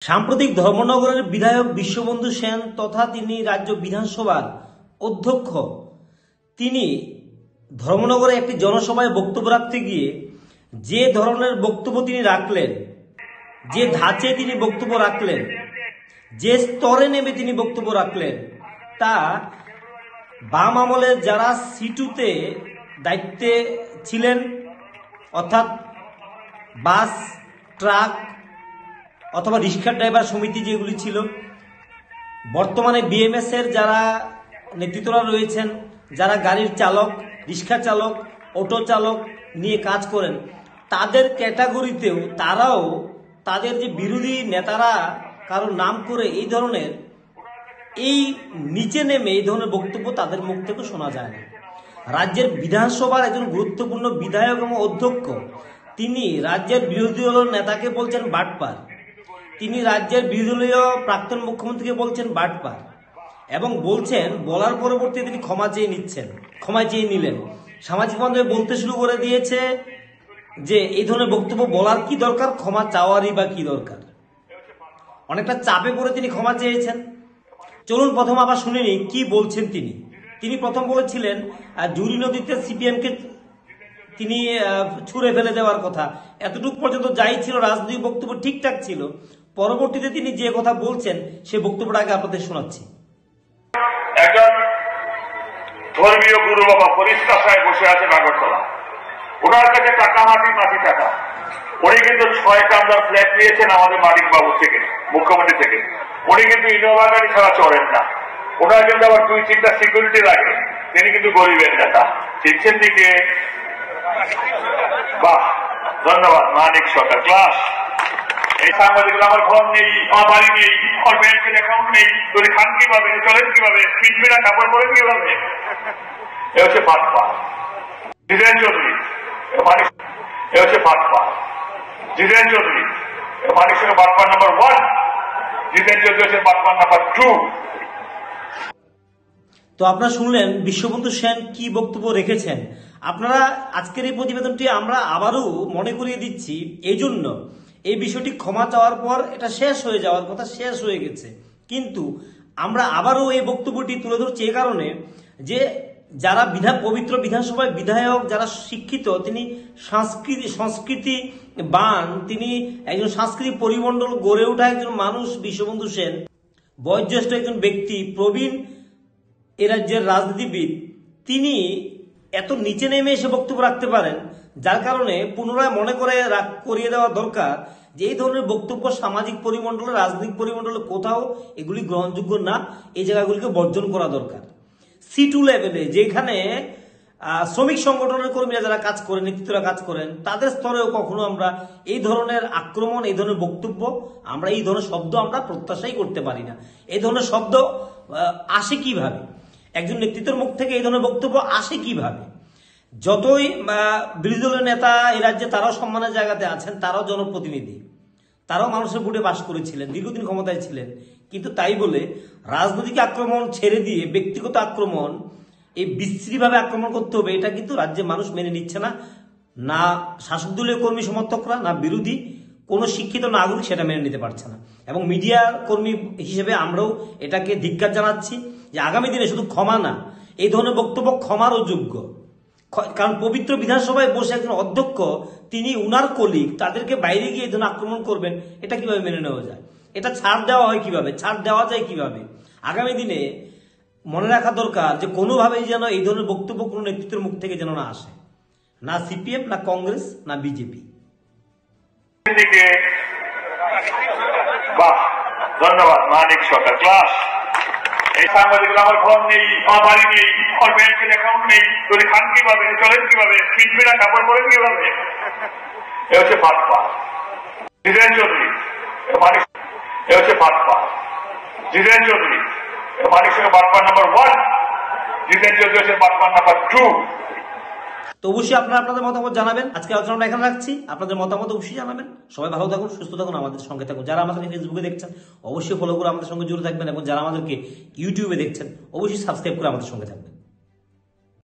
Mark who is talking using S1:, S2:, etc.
S1: সাম্প্রতিক ধর্মনগরের বিধায়ক বিশ্ববন্ধু সেন তথা তিনি রাজ্য বিধানসভার অধ্যক্ষ, তিনি ধর্মনগরে একটি জনসভায় বক্তব্য রাখতে গিয়ে যে ধরনের বক্তব্য তিনি রাখলেন, যে ধাঁচে তিনি বক্তব্য রাখলেন, যে স্তরে নেমে তিনি বক্তব্য রাখলেন, তা বাম আমলের যারা সিটুতে দায়িত্বে ছিলেন, অর্থাৎ বাস, ট্রাক অথবা রিক্সা ড্রাইভার সমিতি যেগুলি ছিল, বর্তমানে বিএমএস এর যারা নেতৃত্বরা রয়েছেন, যারা গাড়ির চালক, রিক্সা চালক, অটো চালক নিয়ে কাজ করেন, তাদের ক্যাটাগরিতেও তারাও তাদের যে বিরোধী নেতারা কারোর নাম করে এই ধরনের এই নিচে নেমে এই ধরনের বক্তব্য তাদের মুখ থেকে শোনা যায় না। রাজ্যের বিধানসভার একজন গুরুত্বপূর্ণ বিধায়ক এবং অধ্যক্ষ, তিনি রাজ্যের বিরোধী দলের নেতাকে বলছেন বাটপার, তিনি রাজ্যের বিরোধী দলীয় প্রাক্তন মুখ্যমন্ত্রীকে বলছেন বাটপার, এবং বলছেন, বলার পরবর্তীতে তিনি ক্ষমা চেয়ে নিলেন। সামাজিক মাধ্যমে বলতে শুরু করে দিয়েছে যে এই ধরনের বক্তব্য বলার কি দরকার, ক্ষমা চাওয়ারই বা কি দরকার। অনেকটা চাপে পড়ে তিনি ক্ষমা চেয়েছেন। চলুন প্রথম আবার শুনে নিই কি বলছেন তিনি। তিনি প্রথম বলেছিলেন জুরি নদীতে সিপিএমকে তিনি ছুঁড়ে ফেলে দেওয়ার কথা, এতটুকু পর্যন্ত যাই ছিল রাজনৈতিক বক্তব্য ঠিকঠাক ছিল। পরবর্তীতে তিনি যে কথা বলছেন সে বক্তব্যটাকে আপনাদের শোনাচ্ছি।
S2: একজন ধর্মীয় গুরু বাবা পরিষ্কার সাহেব বসে আছে নাগরতলা, ওনার কাছে টাকা মাটি টাকা। উনি কিন্তু 6 কামরার ফ্ল্যাট নিয়েছেন আমাদের মালিক বাবু থেকে, মুখ্যমন্ত্রী থেকে। উনি কিন্তু ইনোভা গাড়ি ছাড়া চলেন না, ওনার কিন্তু আবার 2-3টা সিকিউরিটি লাগে। তিনি কিন্তু গরিবের নেতা, চিনছেন দিকে। বাহ, ধন্যবাদ মানিক সরকার, ক্লাস। এই সাংবাদিকরা আমার ঘর নেই, আমার বাড়ি নেই, আমার ব্যাংকের অ্যাকাউন্ট নেই, তুমি খান কিভাবে, চলেন কিভাবে, পিঠবিনা কাপড় পরেন কিভাবে? এ হচ্ছে বাটপা জিতেন চৌধুরী, এ হচ্ছে বাটপা জিতেন চৌধুরী। মানিক সঙ্গে বাটপা নাম্বার 1, জিতেন চৌধুরী হচ্ছে বাটপা নাম্বার 2।
S1: তো আপনারা শুনলেন বিশ্ববন্ধু সেন কি বক্তব্য রেখেছেন। আপনারা আজকের এই প্রতিবেদনটি আমরা আবারও মনে করিয়ে দিচ্ছি, এই জন্য এই বিষয়টি ক্ষমা চাওয়ার পর এটা শেষ হয়ে যাওয়ার কথা, শেষ হয়ে গেছে। কিন্তু আমরা আবারও এই বক্তব্যটি তুলে ধরছি এ কারণে যে যারা পবিত্র বিধানসভায় বিধায়ক, যারা শিক্ষিত, তিনি সংস্কৃতিবান, তিনি একজন সাংস্কৃতিক পরিমণ্ডল গড়ে ওঠা একজন মানুষ বিশ্ববন্ধু সেন, বয়োজ্যেষ্ঠ একজন ব্যক্তি, প্রবীণ এ রাজ্যের রাজনীতিবিদ, তিনি এত নিচে নেমে এসে বক্তব্য রাখতে পারেন, যার কারণে পুনরায় মনে করিয়ে দেওয়া দরকার যে এই ধরনের বক্তব্য সামাজিক পরিমণ্ডলে, রাজনৈতিক পরিমণ্ডলে কোথাও এগুলি গ্রহণযোগ্য না। এই জায়গাগুলিকে বর্জন করা দরকার। C2 লেভেলে, যেখানে শ্রমিক সংগঠনের কর্মীরা যারা কাজ করেন, নেতৃত্বরা কাজ করেন, তাদের স্তরেও কখনো আমরা এই ধরনের আক্রমণ, এই ধরনের বক্তব্য, আমরা এই ধরনের শব্দ আমরা প্রত্যাশাই করতে পারি না। এই ধরনের শব্দ আসে কিভাবে? একজন নেতৃত্বের মুখ থেকে এই ধরনের বক্তব্য আসে কিভাবে? যতই বিরোধী দলের নেতা এই রাজ্যে, তারাও সম্মানের জায়গাতে আছেন, তারাও জনপ্রতিনিধি, তারাও মানুষের ভোটে বাস করেছিলেন, দীর্ঘদিন ক্ষমতায় ছিলেন। কিন্তু তাই বলে রাজনৈতিক আক্রমণ ছেড়ে দিয়ে ব্যক্তিগত আক্রমণ, এই বিশ্রীভাবে আক্রমণ করতে হবে, এটা কিন্তু রাজ্যের মানুষ মেনে নিচ্ছে না। না শাসক দলীয় কর্মী সমর্থকরা, না বিরোধী কোনো শিক্ষিত নাগরিক সেটা মেনে নিতে পারছে না। এবং মিডিয়া কর্মী হিসেবে আমরাও এটাকে ধিক্কার জানাচ্ছি যে আগামী দিনে শুধু ক্ষমা না, এই ধরনের বক্তব্য ক্ষমারও যোগ্য। কারণ পবিত্র বিধানসভায় বসে একজন অধ্যক্ষ, তিনি উনার কলিগ, তাদেরকে বাইরে গিয়ে এই ধরনের আক্রমণ করবেন, এটা কিভাবে মেনে নেওয়া যায়? এটা ছাড় দেওয়া হয় কিভাবে? ছাড় দেওয়া যায় কিভাবে? আগামী দিনে মনে রাখা দরকার যে কোনোভাবেই যেন এই ধরনের বক্তব্য কোনো নেতৃত্বের মুখ থেকে যেন না আসে, না সিপিএম, না কংগ্রেস, না বিজেপি।
S2: বাহ, ধন্যবাদ মানিক সরকার, ক্লাস। এই সাংবাদিকরা আমার ঘর নেই, আমার বাড়ি নেই, আমার ব্যাংকের অ্যাকাউন্ট নেই, তুমি খান কিভাবে, চলেন কিভাবে, পিঠবিনা কাপড় পরেন কিভাবে? এ হচ্ছে বাটপা জিতেন চৌধুরী, এ হচ্ছে বাটপা জিতেন চৌধুরী। মানিক সঙ্গে বাটপা নাম্বার 1, জিতেন চৌধুরী হচ্ছে বাটপা নাম্বার 2।
S1: তো অবশ্যই আপনারা আপনাদের মতামত জানাবেন। আজকে আলোচনা আমরা এখানে রাখছি। আপনাদের মতামত অবশ্যই জানাবেন। সবাই ভালো থাকুন, সুস্থ থাকুন, আমাদের সঙ্গে থাকুন। যারা আমাদেরকে ফেসবুকে দেখছেন অবশ্যই ফলো করে আমাদের সঙ্গে জুড়ে থাকবেন, এবং যারা আমাদেরকে ইউটিউবে দেখছেন অবশ্যই সাবস্ক্রাইব করে আমাদের সঙ্গে থাকবেন।